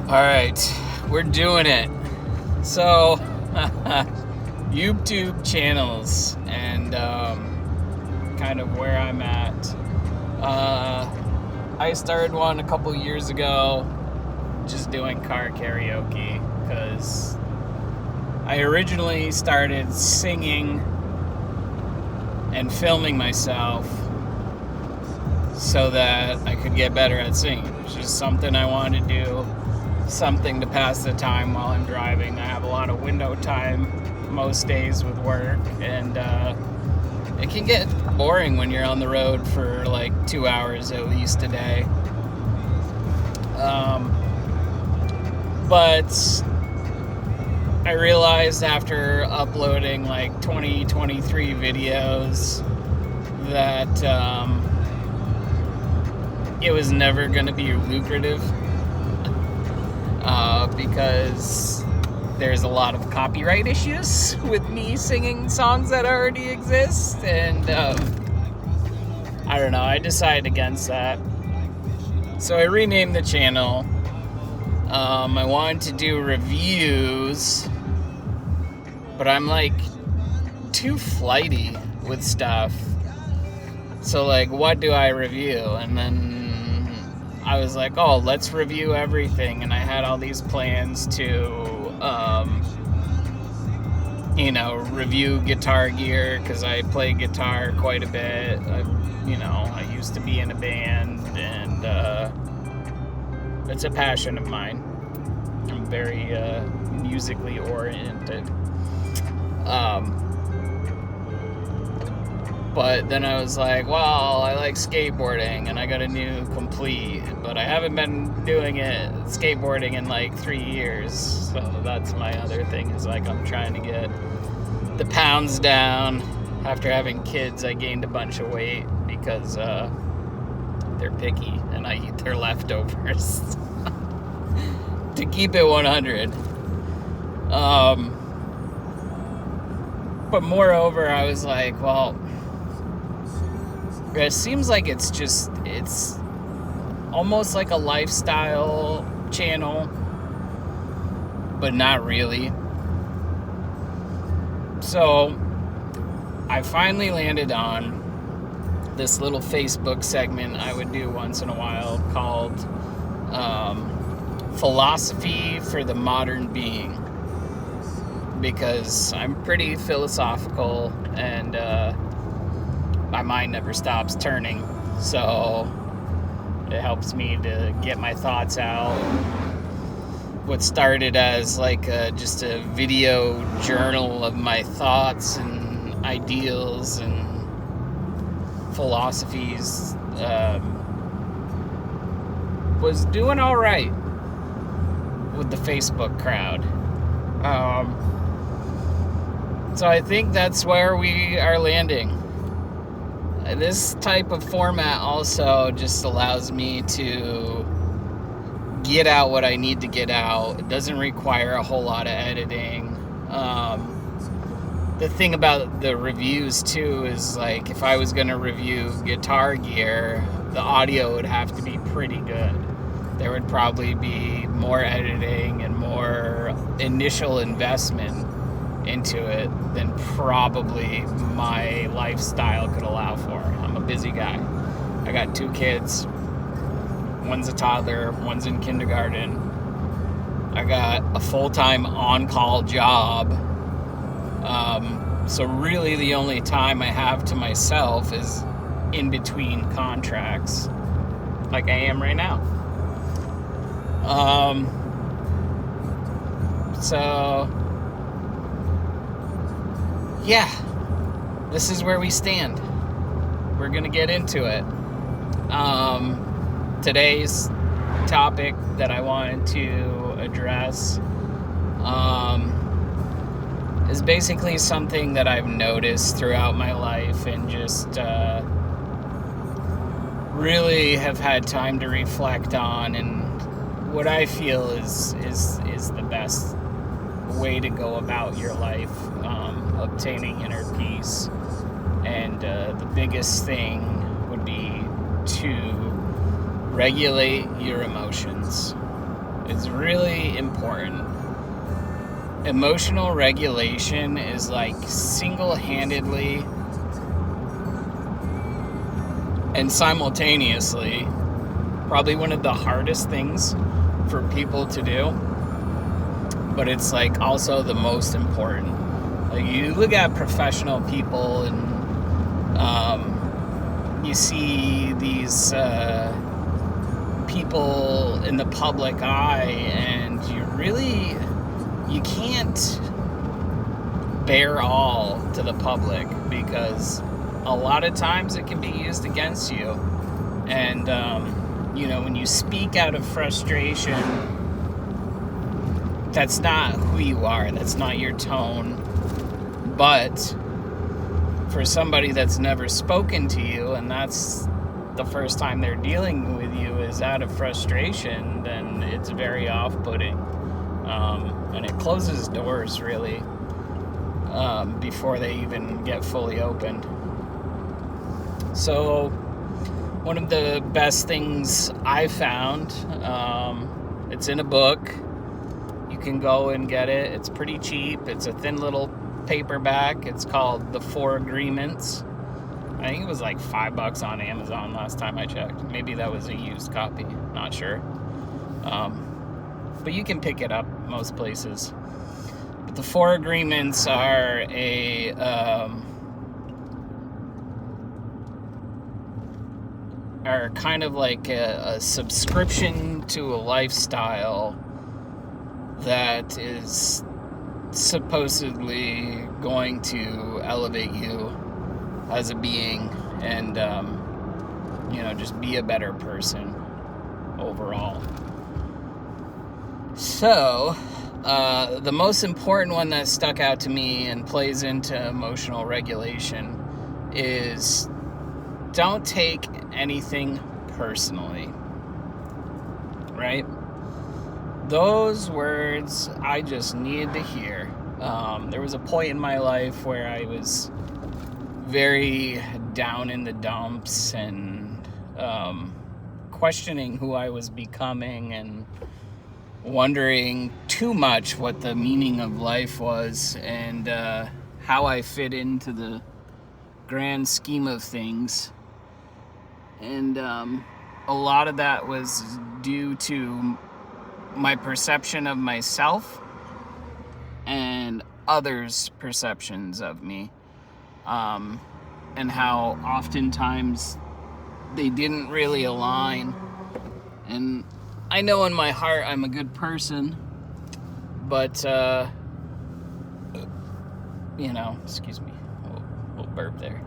All right, we're doing it. So, YouTube channels and kind of where I'm at. I started one a couple years ago, just doing car karaoke, because I originally started singing and filming myself so that I could get better at singing. It's just something I wanted to do, something to pass the time while I'm driving. I have a lot of window time most days with work, and it can get boring when you're on the road for like 2 hours at least a day. But I realized after uploading like 23 videos that it was never going to be lucrative because there's a lot of copyright issues with me singing songs that already exist, and I don't know, I decided against that. So I renamed the channel. I wanted to do reviews, but I'm like too flighty with stuff. So like, what do I review? And then I was like, oh, let's review everything. And I had all these plans to, review guitar gear, because I play guitar quite a bit. I used to be in a band, and it's a passion of mine. I'm very musically oriented. But then I was like, well, I like skateboarding, and I got a new Complete, but I haven't been doing skateboarding in like 3 years. So that's my other thing, is like I'm trying to get the pounds down. After having kids, I gained a bunch of weight because they're picky and I eat their leftovers. To keep it 100. But moreover, I was like, well, it seems like it's almost like a lifestyle channel, but not really. So I finally landed on this little Facebook segment I would do once in a while called Philosophy for the Modern Being, because I'm pretty philosophical, and my mind never stops turning, so it helps me to get my thoughts out. What started as like just a video journal of my thoughts and ideals and philosophies was doing all right with the Facebook crowd. So I think that's where we are landing. This type of format also just allows me to get out what I need to get out. It doesn't require a whole lot of editing. The thing about the reviews too is, like, if I was going to review guitar gear, the audio would have to be pretty good. There would probably be more editing and more initial investment into it than probably my lifestyle could allow for. I'm a busy guy. I got 2 kids. One's a toddler, one's in kindergarten. I got a full-time on-call job. So really the only time I have to myself is in between contracts, like I am right now. So yeah, this is where we stand. We're gonna get into it. Today's topic that I wanted to address is basically something that I've noticed throughout my life, and just really have had time to reflect on, and what I feel is the best way to go about your life, obtaining inner peace. And the biggest thing would be to regulate your emotions. is really important. Emotional regulation is like single-handedly and simultaneously probably one of the hardest things for people to do, but it's like also the most important. Like, you look at professional people and you see these people in the public eye, and you can't bear all to the public, because a lot of times it can be used against you. And when you speak out of frustration, that's not who you are, that's not your tone. But for somebody that's never spoken to you, and that's the first time they're dealing with you is out of frustration, then it's very off-putting. And it closes doors, really, before they even get fully opened. So one of the best things I found, it's in a book. You can go and get it. It's pretty cheap. It's a thin little paperback. It's called The 4 Agreements. I think it was like $5 on Amazon last time I checked. Maybe that was a used copy. Not sure. But you can pick it up most places. But the 4 Agreements are are kind of like a subscription to a lifestyle that is supposedly going to elevate you as a being and just be a better person overall. So the most important one that stuck out to me and plays into emotional regulation is don't take anything personally, right? Those words I just needed to hear. There was a point in my life where I was very down in the dumps and questioning who I was becoming and wondering too much what the meaning of life was and how I fit into the grand scheme of things. And a lot of that was due to my perception of myself and others' perceptions of me, and how oftentimes they didn't really align. And I know in my heart I'm a good person, but excuse me, a little burp there.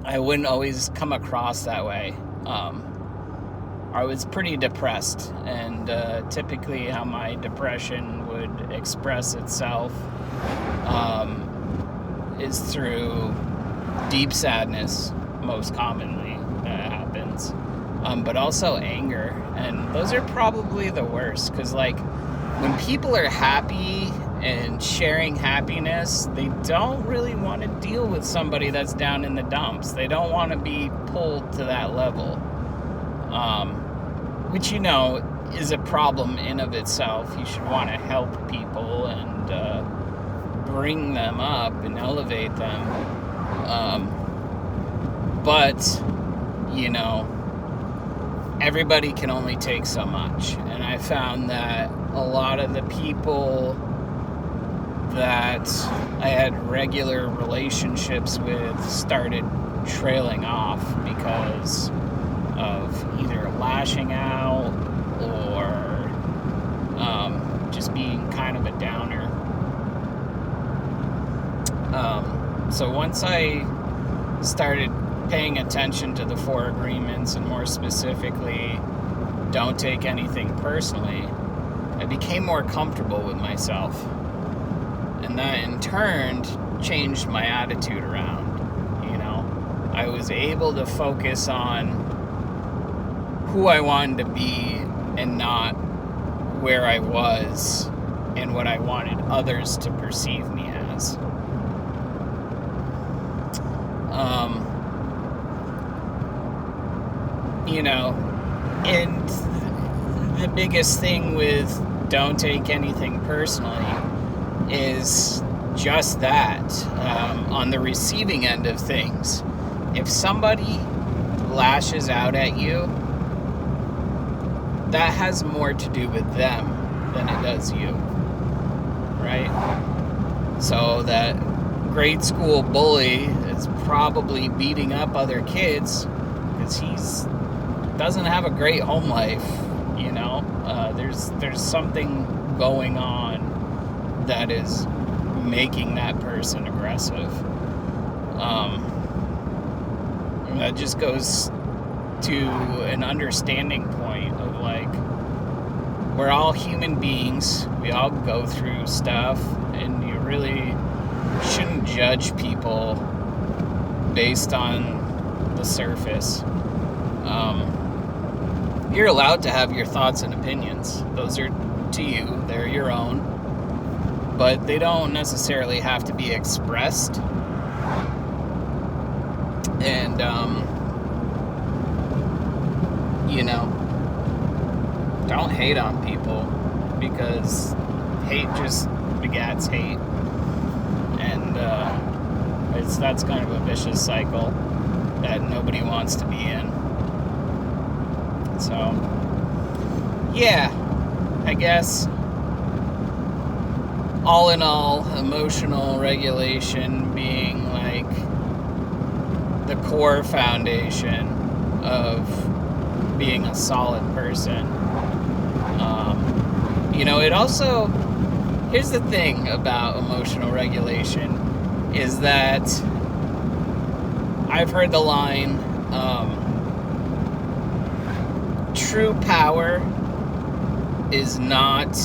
I wouldn't always come across that way. I was pretty depressed, and typically how my depression would express itself is through deep sadness, most commonly that happens, but also anger, and those are probably the worst, because like when people are happy and sharing happiness, they don't really want to deal with somebody that's down in the dumps. They don't want to be pulled to that level, which is a problem in of itself. You should want to help people and bring them up and elevate them, but everybody can only take so much. And I found that a lot of the people that I had regular relationships with started trailing off because of either lashing out or just being kind of a downer. So once I started paying attention to the 4 Agreements, and more specifically, don't take anything personally, I became more comfortable with myself. And that in turn changed my attitude around. I was able to focus on who I wanted to be and not where I was and what I wanted others to perceive me as. And the biggest thing with don't take anything personally is just that. On the receiving end of things, if somebody lashes out at you, that has more to do with them than it does you, right? So that grade school bully is probably beating up other kids because he's doesn't have a great home life, you know. There's something going on that is making that person aggressive. That just goes to an understanding point of like, we're all human beings. We all go through stuff, and you really shouldn't judge people based on the surface. You're allowed to have your thoughts and opinions. Those are to you. They're your own. But they don't necessarily have to be expressed. And, don't hate on people, because hate just begats hate. And that's kind of a vicious cycle that nobody wants to be in. So, yeah, I guess all in all, emotional regulation being like the core foundation of being a solid person. It also, here's the thing about emotional regulation, is that I've heard the line, true power is not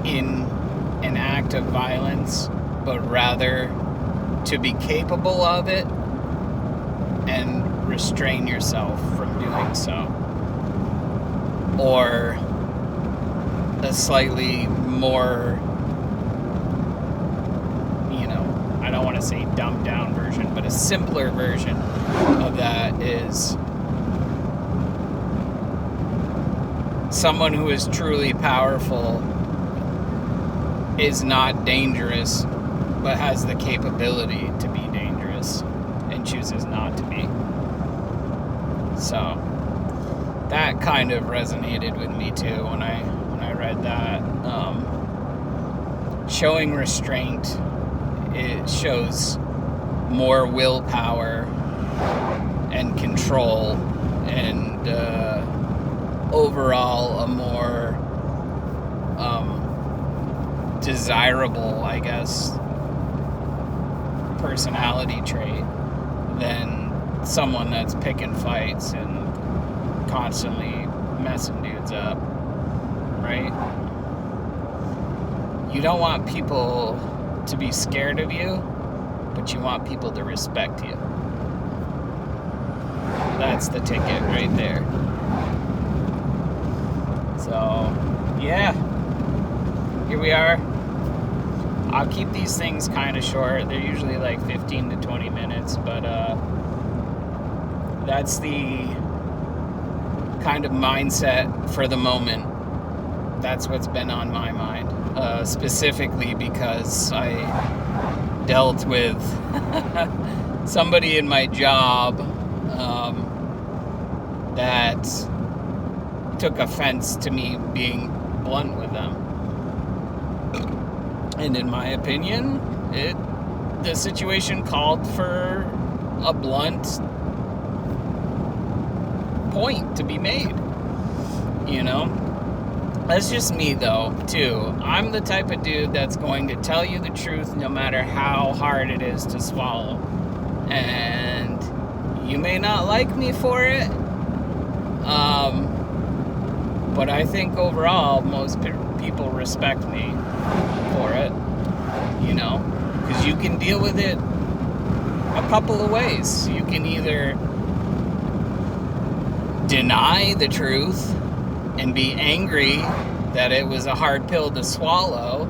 in an act of violence, but rather to be capable of it and restrain yourself from doing so. Or a slightly more, I don't want to say dumbed down version, but a simpler version of that is someone who is truly powerful is not dangerous, but has the capability to be dangerous and chooses not to be. So that kind of resonated with me too when I read that. Showing restraint, it shows more willpower and control, and overall a more desirable, I guess, personality trait than someone that's picking fights and constantly messing dudes up, right? You don't want people to be scared of you, but you want people to respect you. That's the ticket right there. So, yeah, here we are. I'll keep these things kind of short. They're usually like 15 to 20 minutes, but that's the kind of mindset for the moment. That's what's been on my mind, specifically because I dealt with somebody in my job that took offense to me being blunt with them. And in my opinion, the situation called for a blunt point to be made. That's just me though, too. I'm the type of dude that's going to tell you the truth no matter how hard it is to swallow. And you may not like me for it, but I think overall most people respect me for it, because you can deal with it a couple of ways. You can either deny the truth and be angry that it was a hard pill to swallow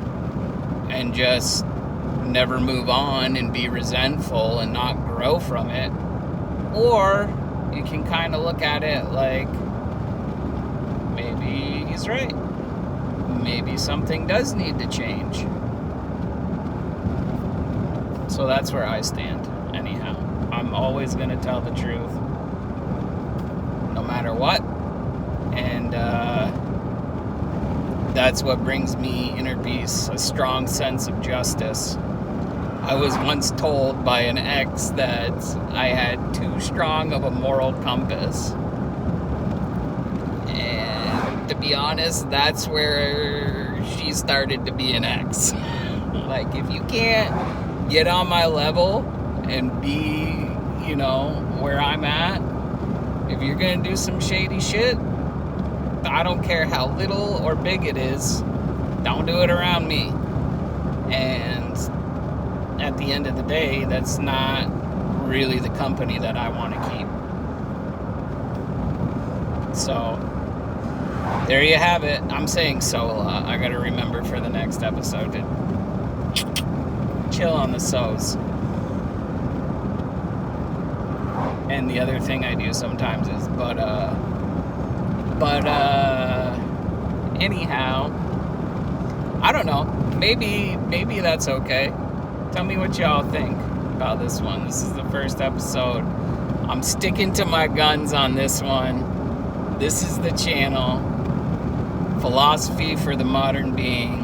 and just never move on and be resentful and not grow from it. Or you can kind of look at it like, maybe maybe he's right. Maybe something does need to change. So that's where I stand, anyhow. I'm always going to tell the truth, no matter what. And that's what brings me inner peace, a strong sense of justice. I was once told by an ex that I had too strong of a moral compass. And to be honest, that's where she started to be an ex. Like, if you can't get on my level and be, where I'm at, if you're gonna do some shady shit, I don't care how little or big it is, don't do it around me. And at the end of the day, that's not really the company that I want to keep. So, there you have it. I'm saying so a lot. I gotta remember for the next episode to chill on the so's. And the other thing I do sometimes is anyhow, I don't know. Maybe that's okay. Tell me what y'all think about this one. This is the first episode. I'm sticking to my guns on this one. This is the channel. Philosophy for the Modern Being.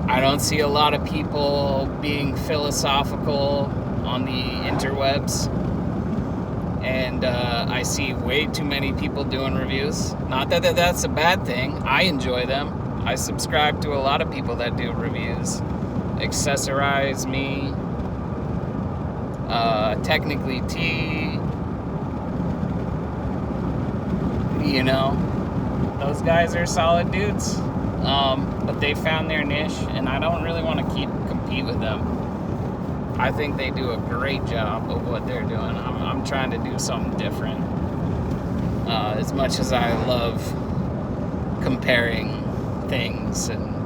I don't see a lot of people being philosophical on the interwebs. And I see way too many people doing reviews. Not that that's a bad thing. I enjoy them. I subscribe to a lot of people that do reviews. Accessorize Me, Technically T, those guys are solid dudes, but they found their niche, and I don't really want to compete with them. I think they do a great job of what they're doing. I'm trying to do something different. As much as I love comparing things and,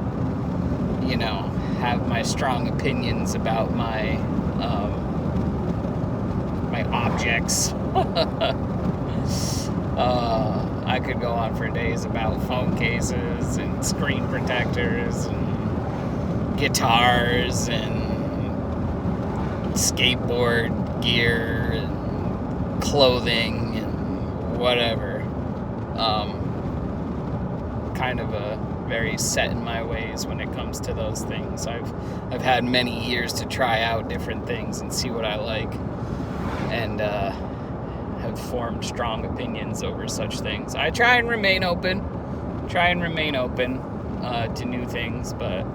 have my strong opinions about my my objects. I could go on for days about phone cases and screen protectors and guitars and skateboard gear and clothing and whatever. Kind of a very set in my ways when it comes to those things. I've had many years to try out different things and see what I like, and have formed strong opinions over such things. I try and remain open to new things, but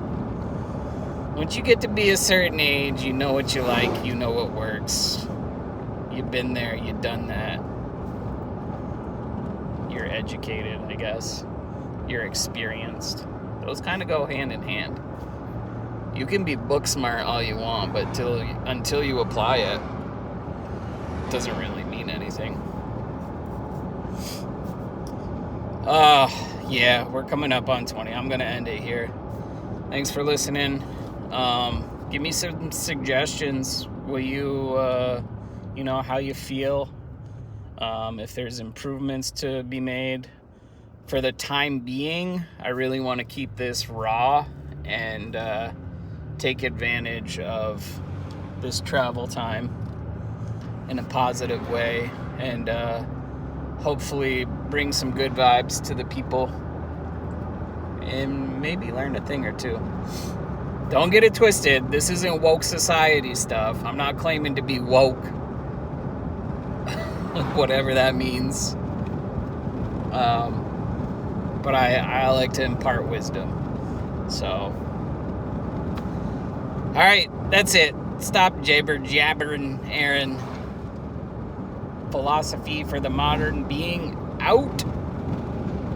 once you get to be a certain age, you know what you like, you know what works. You've been there, you've done that. You're educated, I guess. You're experienced. Those kind of go hand in hand. You can be book smart all you want, but until you apply it, it doesn't really mean anything. Yeah, we're coming up on 20. I'm gonna end it here. Thanks for listening. Give me some suggestions. Will you, how you feel? If there's improvements to be made. For the time being, I really want to keep this raw and take advantage of this travel time in a positive way, and hopefully bring some good vibes to the people and maybe learn a thing or two. Don't get it twisted. This isn't woke society stuff. I'm not claiming to be woke. Whatever that means. But I like to impart wisdom. So, alright, that's it. Stop jabbering, Aaron. Philosophy for the Modern Being out.